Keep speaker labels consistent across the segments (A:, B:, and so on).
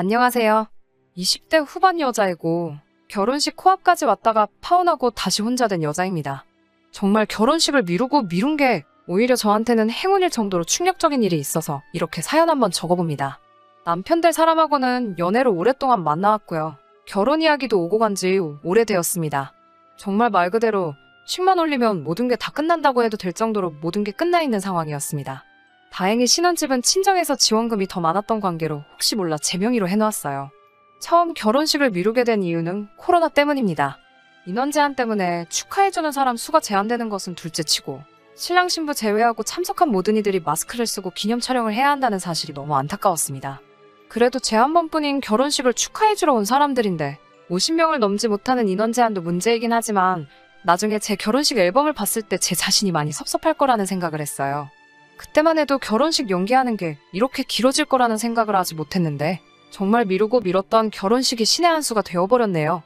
A: 안녕하세요. 20대 후반 여자이고 결혼식 코앞까지 왔다가 파혼하고 다시 혼자 된 여자입니다. 정말 결혼식을 미루고 미룬 게 오히려 저한테는 행운일 정도로 충격적인 일이 있어서 이렇게 사연 한번 적어봅니다. 남편 될 사람하고는 연애로 오랫동안 만나왔고요. 결혼 이야기도 오고 간 지 오래되었습니다. 정말 말 그대로 식만 올리면 모든 게 다 끝난다고 해도 될 정도로 모든 게 끝나 있는 상황이었습니다. 다행히 신혼집은 친정에서 지원금이 더 많았던 관계로 혹시 몰라 제 명의로 해놓았어요. 처음 결혼식을 미루게 된 이유는 코로나 때문입니다. 인원 제한 때문에 축하해주는 사람 수가 제한되는 것은 둘째치고 신랑 신부 제외하고 참석한 모든 이들이 마스크를 쓰고 기념 촬영을 해야 한다는 사실이 너무 안타까웠습니다. 그래도 제 한 번뿐인 결혼식을 축하해주러 온 사람들인데 50명을 넘지 못하는 인원 제한도 문제이긴 하지만 나중에 제 결혼식 앨범을 봤을 때 제 자신이 많이 섭섭할 거라는 생각을 했어요. 그때만 해도 결혼식 연기하는 게 이렇게 길어질 거라는 생각을 하지 못했는데 정말 미루고 미뤘던 결혼식이 신의 한 수가 되어버렸네요.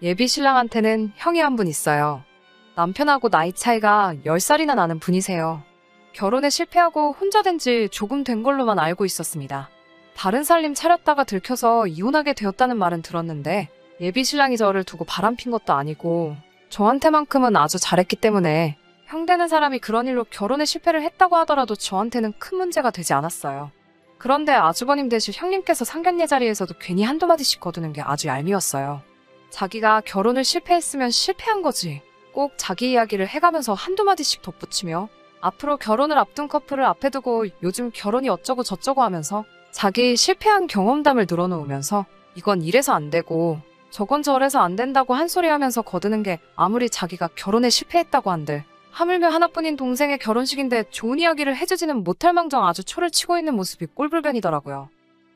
A: 예비 신랑한테는 형이 한 분 있어요. 남편하고 나이 차이가 10살이나 나는 분이세요. 결혼에 실패하고 혼자 된 지 조금 된 걸로만 알고 있었습니다. 다른 살림 차렸다가 들켜서 이혼하게 되었다는 말은 들었는데 예비 신랑이 저를 두고 바람핀 것도 아니고 저한테만큼은 아주 잘했기 때문에 형 되는 사람이 그런 일로 결혼에 실패를 했다고 하더라도 저한테는 큰 문제가 되지 않았어요. 그런데 아주버님 되실 형님께서 상견례 자리에서도 괜히 한두 마디씩 거두는 게 아주 얄미웠어요. 자기가 결혼을 실패했으면 실패한 거지. 꼭 자기 이야기를 해가면서 한두 마디씩 덧붙이며 앞으로 결혼을 앞둔 커플을 앞에 두고 요즘 결혼이 어쩌고 저쩌고 하면서 자기 실패한 경험담을 늘어놓으면서 이건 이래서 안 되고 저건 저래서 안 된다고 한 소리 하면서 거드는 게 아무리 자기가 결혼에 실패했다고 한들 하물며 하나뿐인 동생의 결혼식인데 좋은 이야기를 해주지는 못할 망정 아주 초를 치고 있는 모습이 꼴불견이더라고요.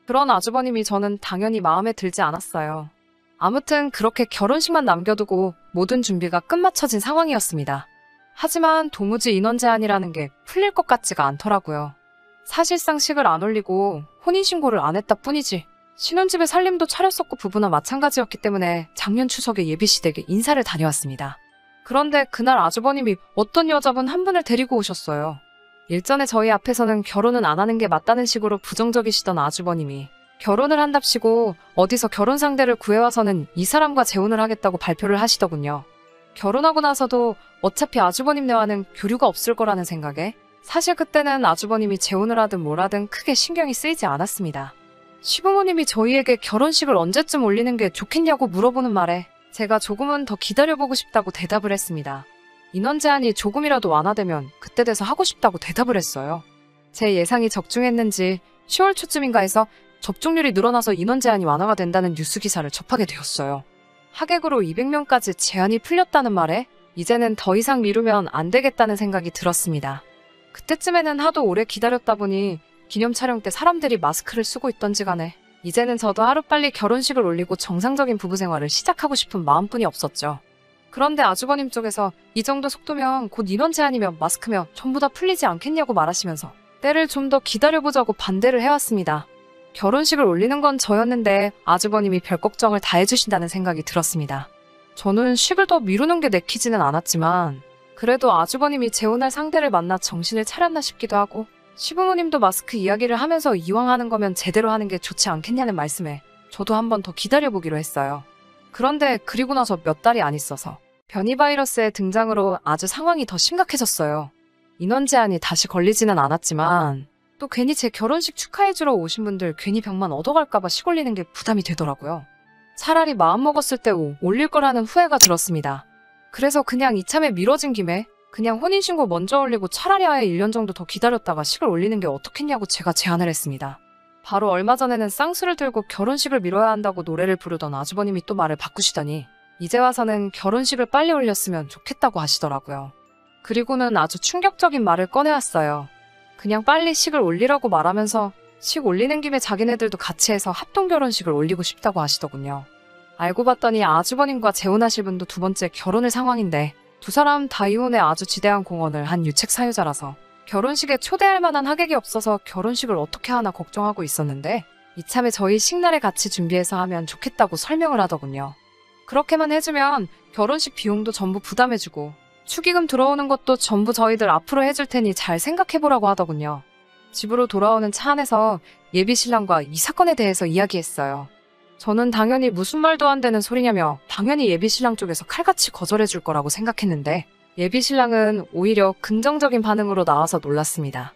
A: 그런 아주버님이 저는 당연히 마음에 들지 않았어요. 아무튼 그렇게 결혼식만 남겨두고 모든 준비가 끝마쳐진 상황이었습니다. 하지만 도무지 인원 제한이라는 게 풀릴 것 같지가 않더라고요. 사실상 식을 안 올리고 혼인신고를 안 했다 뿐이지 신혼집에 살림도 차렸었고 부부나 마찬가지였기 때문에 작년 추석에 예비시댁에 인사를 다녀왔습니다. 그런데 그날 아주버님이 어떤 여자분 한 분을 데리고 오셨어요. 일전에 저희 앞에서는 결혼은 안 하는 게 맞다는 식으로 부정적이시던 아주버님이 결혼을 한답시고 어디서 결혼 상대를 구해와서는 이 사람과 재혼을 하겠다고 발표를 하시더군요. 결혼하고 나서도 어차피 아주버님네와는 교류가 없을 거라는 생각에 사실 그때는 아주버님이 재혼을 하든 뭘 하든 크게 신경이 쓰이지 않았습니다. 시부모님이 저희에게 결혼식을 언제쯤 올리는 게 좋겠냐고 물어보는 말에 제가 조금은 더 기다려보고 싶다고 대답을 했습니다. 인원 제한이 조금이라도 완화되면 그때 돼서 하고 싶다고 대답을 했어요. 제 예상이 적중했는지 10월 초쯤인가 해서 접종률이 늘어나서 인원 제한이 완화가 된다는 뉴스 기사를 접하게 되었어요. 하객으로 200명까지 제한이 풀렸다는 말에 이제는 더 이상 미루면 안 되겠다는 생각이 들었습니다. 그때쯤에는 하도 오래 기다렸다 보니 기념 촬영 때 사람들이 마스크를 쓰고 있던지 간에 이제는 저도 하루빨리 결혼식을 올리고 정상적인 부부 생활을 시작하고 싶은 마음뿐이 없었죠. 그런데 아주버님 쪽에서 이 정도 속도면 곧 인원 제한이면 마스크면 전부 다 풀리지 않겠냐고 말하시면서 때를 좀 더 기다려보자고 반대를 해왔습니다. 결혼식을 올리는 건 저였는데 아주버님이 별 걱정을 다 해주신다는 생각이 들었습니다. 저는 식을 더 미루는 게 내키지는 않았지만 그래도 아주버님이 재혼할 상대를 만나 정신을 차렸나 싶기도 하고 시부모님도 마스크 이야기를 하면서 이왕 하는 거면 제대로 하는 게 좋지 않겠냐는 말씀에 저도 한 번 더 기다려보기로 했어요. 그런데 그리고 나서 몇 달이 안 있어서 변이 바이러스의 등장으로 아주 상황이 더 심각해졌어요. 인원 제한이 다시 걸리지는 않았지만 또 괜히 제 결혼식 축하해주러 오신 분들 괜히 병만 얻어갈까봐 식 올리는 게 부담이 되더라고요. 차라리 마음먹었을 때 올릴 거라는 후회가 들었습니다. 그래서 그냥 이참에 미뤄진 김에 그냥 혼인신고 먼저 올리고 차라리 아예 1년 정도 더 기다렸다가 식을 올리는 게 어떻겠냐고 제가 제안을 했습니다. 바로 얼마 전에는 쌍수를 들고 결혼식을 미뤄야 한다고 노래를 부르던 아주버님이 또 말을 바꾸시더니 이제 와서는 결혼식을 빨리 올렸으면 좋겠다고 하시더라고요. 그리고는 아주 충격적인 말을 꺼내왔어요. 그냥 빨리 식을 올리라고 말하면서 식 올리는 김에 자기네들도 같이 해서 합동 결혼식을 올리고 싶다고 하시더군요. 알고 봤더니 아주버님과 재혼하실 분도 두 번째 결혼을 상황인데 두 사람 다 이혼에 아주 지대한 공헌을 한 유책 사유자라서 결혼식에 초대할 만한 하객이 없어서 결혼식을 어떻게 하나 걱정하고 있었는데 이참에 저희 식날에 같이 준비해서 하면 좋겠다고 설명을 하더군요. 그렇게만 해주면 결혼식 비용도 전부 부담해주고 축의금 들어오는 것도 전부 저희들 앞으로 해줄 테니 잘 생각해보라고 하더군요. 집으로 돌아오는 차 안에서 예비신랑과 이 사건에 대해서 이야기했어요. 저는 당연히 무슨 말도 안 되는 소리냐며 당연히 예비신랑 쪽에서 칼같이 거절해줄 거라고 생각했는데 예비신랑은 오히려 긍정적인 반응으로 나와서 놀랐습니다.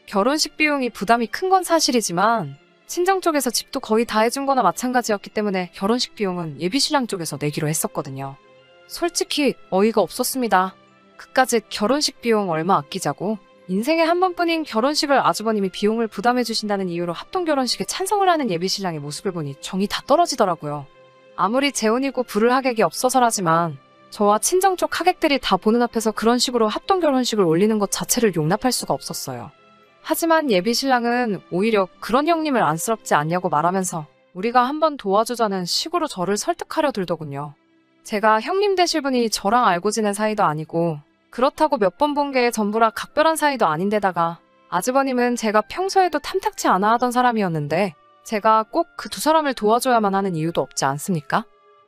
A: 결혼식 비용이 부담이 큰 건 사실이지만 친정 쪽에서 집도 거의 다 해준 거나 마찬가지였기 때문에 결혼식 비용은 예비신랑 쪽에서 내기로 했었거든요. 솔직히 어이가 없었습니다. 그까짓 결혼식 비용 얼마 아끼자고 인생에 한 번뿐인 결혼식을 아주버님이 비용을 부담해 주신다는 이유로 합동결혼식에 찬성을 하는 예비신랑의 모습을 보니 정이 다 떨어지더라고요. 아무리 재혼이고 불을 하객이 없어서라지만 저와 친정 쪽 하객들이 다 보는 앞에서 그런 식으로 합동결혼식을 올리는 것 자체를 용납할 수가 없었어요. 하지만 예비신랑은 오히려 그런 형님을 안쓰럽지 않냐고 말하면서 우리가 한번 도와주자는 식으로 저를 설득하려 들더군요. 제가 형님 되실 분이 저랑 알고 지낸 사이도 아니고 그렇다고 몇 번 본 게 전부라 각별한 사이도 아닌데다가 아주버님은 제가 평소에도 탐탁치 않아 하던 사람이었는데 제가 꼭 그 두 사람을 도와줘야만 하는 이유도 없지 않습니까?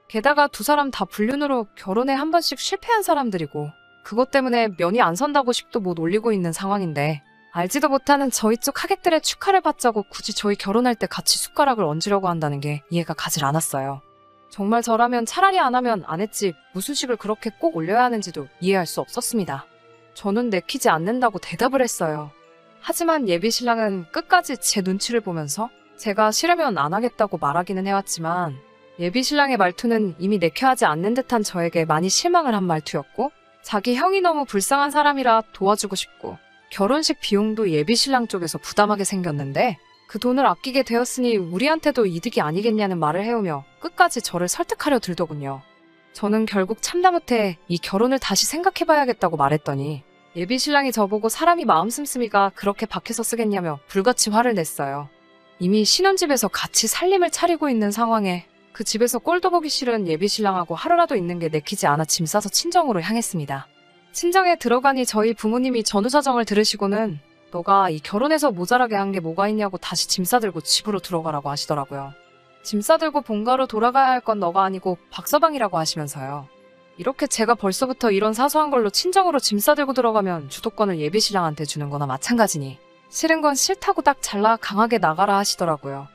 A: 게다가 두 사람 다 불륜으로 결혼에 한 번씩 실패한 사람들이고 그것 때문에 면이 안 선다고 식도 못 올리고 있는 상황인데 알지도 못하는 저희 쪽 하객들의 축하를 받자고 굳이 저희 결혼할 때 같이 숟가락을 얹으려고 한다는 게 이해가 가질 않았어요. 정말 저라면 차라리 안 하면 안 했지 무슨 식을 그렇게 꼭 올려야 하는지도 이해할 수 없었습니다. 저는 내키지 않는다고 대답을 했어요. 하지만 예비신랑은 끝까지 제 눈치를 보면서 제가 싫으면 안 하겠다고 말하기는 해왔지만 예비신랑의 말투는 이미 내켜하지 않는 듯한 저에게 많이 실망을 한 말투였고 자기 형이 너무 불쌍한 사람이라 도와주고 싶고 결혼식 비용도 예비신랑 쪽에서 부담하게 생겼는데 그 돈을 아끼게 되었으니 우리한테도 이득이 아니겠냐는 말을 해오며 끝까지 저를 설득하려 들더군요. 저는 결국 참다 못해 이 결혼을 다시 생각해봐야겠다고 말했더니 예비신랑이 저보고 사람이 마음 씀씀이가 그렇게 박해서 쓰겠냐며 불같이 화를 냈어요. 이미 신혼집에서 같이 살림을 차리고 있는 상황에 그 집에서 꼴도 보기 싫은 예비신랑하고 하루라도 있는 게 내키지 않아 짐 싸서 친정으로 향했습니다. 친정에 들어가니 저희 부모님이 전후 사정을 들으시고는 너가 이 결혼해서 모자라게 한 게 뭐가 있냐고 다시 짐 싸들고 집으로 들어가라고 하시더라고요. 짐 싸들고 본가로 돌아가야 할 건 너가 아니고 박서방이라고 하시면서요. 이렇게 제가 벌써부터 이런 사소한 걸로 친정으로 짐 싸들고 들어가면 주도권을 예비신랑한테 주는 거나 마찬가지니 싫은 건 싫다고 딱 잘라 강하게 나가라 하시더라고요.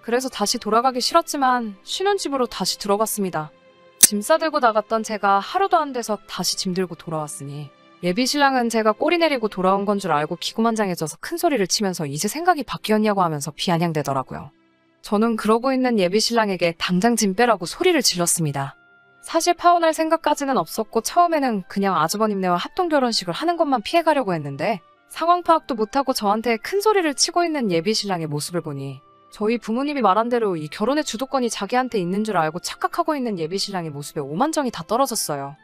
A: 그래서 다시 돌아가기 싫었지만 신혼집으로 다시 들어갔습니다. 짐 싸들고 나갔던 제가 하루도 안 돼서 다시 짐 들고 돌아왔으니 예비신랑은 제가 꼬리 내리고 돌아온 건 줄 알고 기구만장해져서 큰 소리를 치면서 이제 생각이 바뀌었냐고 하면서 비아냥대더라고요. 저는 그러고 있는 예비신랑에게 당장 짐 빼라고 소리를 질렀습니다. 사실 파혼할 생각까지는 없었고 처음에는 그냥 아주버님네와 합동결혼식을 하는 것만 피해가려고 했는데 상황 파악도 못하고 저한테 큰 소리를 치고 있는 예비신랑의 모습을 보니 저희 부모님이 말한 대로 이 결혼의 주도권이 자기한테 있는 줄 알고 착각하고 있는 예비신랑의 모습에 오만정이 다 떨어졌어요.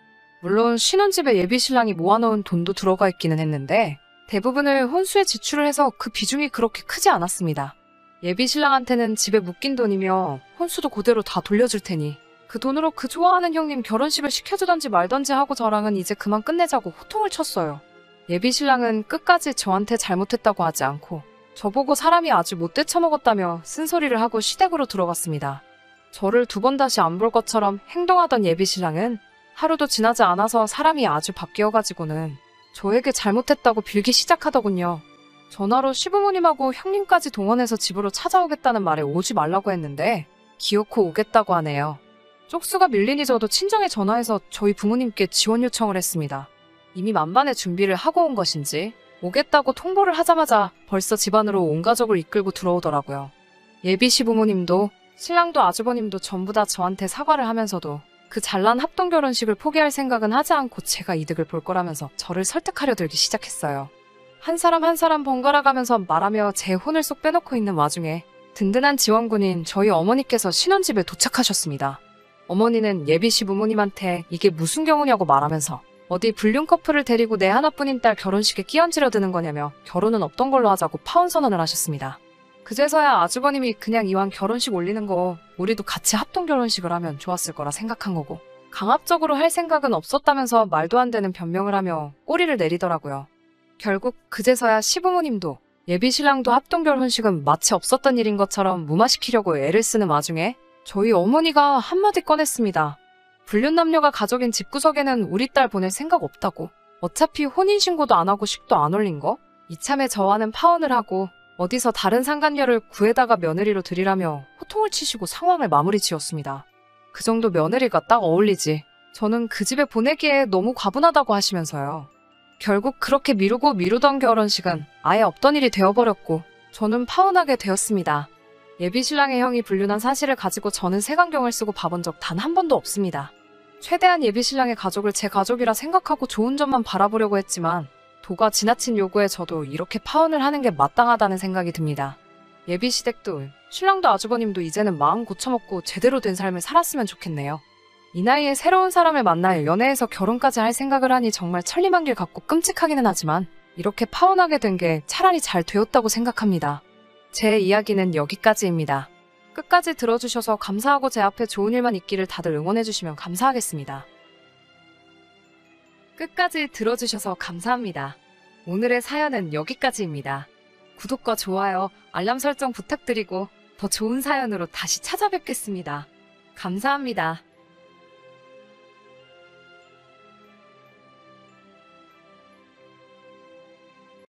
A: 물론 신혼집에 예비신랑이 모아놓은 돈도 들어가 있기는 했는데 대부분을 혼수에 지출을 해서 그 비중이 그렇게 크지 않았습니다. 예비신랑한테는 집에 묶인 돈이며 혼수도 그대로 다 돌려줄 테니 그 돈으로 그 좋아하는 형님 결혼식을 시켜주던지 말던지 하고 저랑은 이제 그만 끝내자고 호통을 쳤어요. 예비신랑은 끝까지 저한테 잘못했다고 하지 않고 저보고 사람이 아주 못돼 처먹었다며 쓴소리를 하고 시댁으로 들어갔습니다. 저를 두 번 다시 안 볼 것처럼 행동하던 예비신랑은 하루도 지나지 않아서 사람이 아주 바뀌어가지고는 저에게 잘못했다고 빌기 시작하더군요. 전화로 시부모님하고 형님까지 동원해서 집으로 찾아오겠다는 말에 오지 말라고 했는데 기어코 오겠다고 하네요. 쪽수가 밀리니 저도 친정에 전화해서 저희 부모님께 지원 요청을 했습니다. 이미 만반의 준비를 하고 온 것인지 오겠다고 통보를 하자마자 벌써 집안으로 온 가족을 이끌고 들어오더라고요. 예비 시부모님도 신랑도 아주버님도 전부 다 저한테 사과를 하면서도 그 잘난 합동결혼식을 포기할 생각은 하지 않고 제가 이득을 볼 거라면서 저를 설득하려 들기 시작했어요. 한 사람 한 사람 번갈아 가면서 말하며 제 혼을 쏙 빼놓고 있는 와중에 든든한 지원군인 저희 어머니께서 신혼집에 도착하셨습니다. 어머니는 예비 시부모님한테 이게 무슨 경우냐고 말하면서 어디 불륜 커플을 데리고 내 하나뿐인 딸 결혼식에 끼얹으려 드는 거냐며 결혼은 없던 걸로 하자고 파혼 선언을 하셨습니다. 그제서야 아주버님이 그냥 이왕 결혼식 올리는 거 우리도 같이 합동결혼식을 하면 좋았을 거라 생각한 거고 강압적으로 할 생각은 없었다면서 말도 안 되는 변명을 하며 꼬리를 내리더라고요. 결국 그제서야 시부모님도 예비신랑도 합동결혼식은 마치 없었던 일인 것처럼 무마시키려고 애를 쓰는 와중에 저희 어머니가 한마디 꺼냈습니다. 불륜 남녀가 가족인 집구석에는 우리 딸 보낼 생각 없다고. 어차피 혼인신고도 안 하고 식도 안 올린 거? 이참에 저와는 파혼을 하고 어디서 다른 상간녀를 구해다가 며느리로 들이라며 호통을 치시고 상황을 마무리 지었습니다. 그 정도 며느리가 딱 어울리지. 저는 그 집에 보내기에 너무 과분하다고 하시면서요. 결국 그렇게 미루고 미루던 결혼식은 아예 없던 일이 되어버렸고 저는 파혼하게 되었습니다. 예비신랑의 형이 불륜한 사실을 가지고 저는 색안경을 쓰고 봐본 적 단 한 번도 없습니다. 최대한 예비신랑의 가족을 제 가족이라 생각하고 좋은 점만 바라보려고 했지만 도가 지나친 요구에 저도 이렇게 파혼을 하는 게 마땅하다는 생각이 듭니다. 예비시댁도 신랑도 아주버님도 이제는 마음 고쳐먹고 제대로 된 삶을 살았으면 좋겠네요. 이 나이에 새로운 사람을 만나 연애해서 결혼까지 할 생각을 하니 정말 천리만길 같고 끔찍하기는 하지만 이렇게 파혼하게 된 게 차라리 잘 되었다고 생각합니다. 제 이야기는 여기까지입니다. 끝까지 들어주셔서 감사하고 제 앞에 좋은 일만 있기를 다들 응원해주시면 감사하겠습니다. 끝까지 들어주셔서 감사합니다. 오늘의 사연은 여기까지입니다. 구독과 좋아요, 알람 설정 부탁드리고 더 좋은 사연으로 다시 찾아뵙겠습니다. 감사합니다.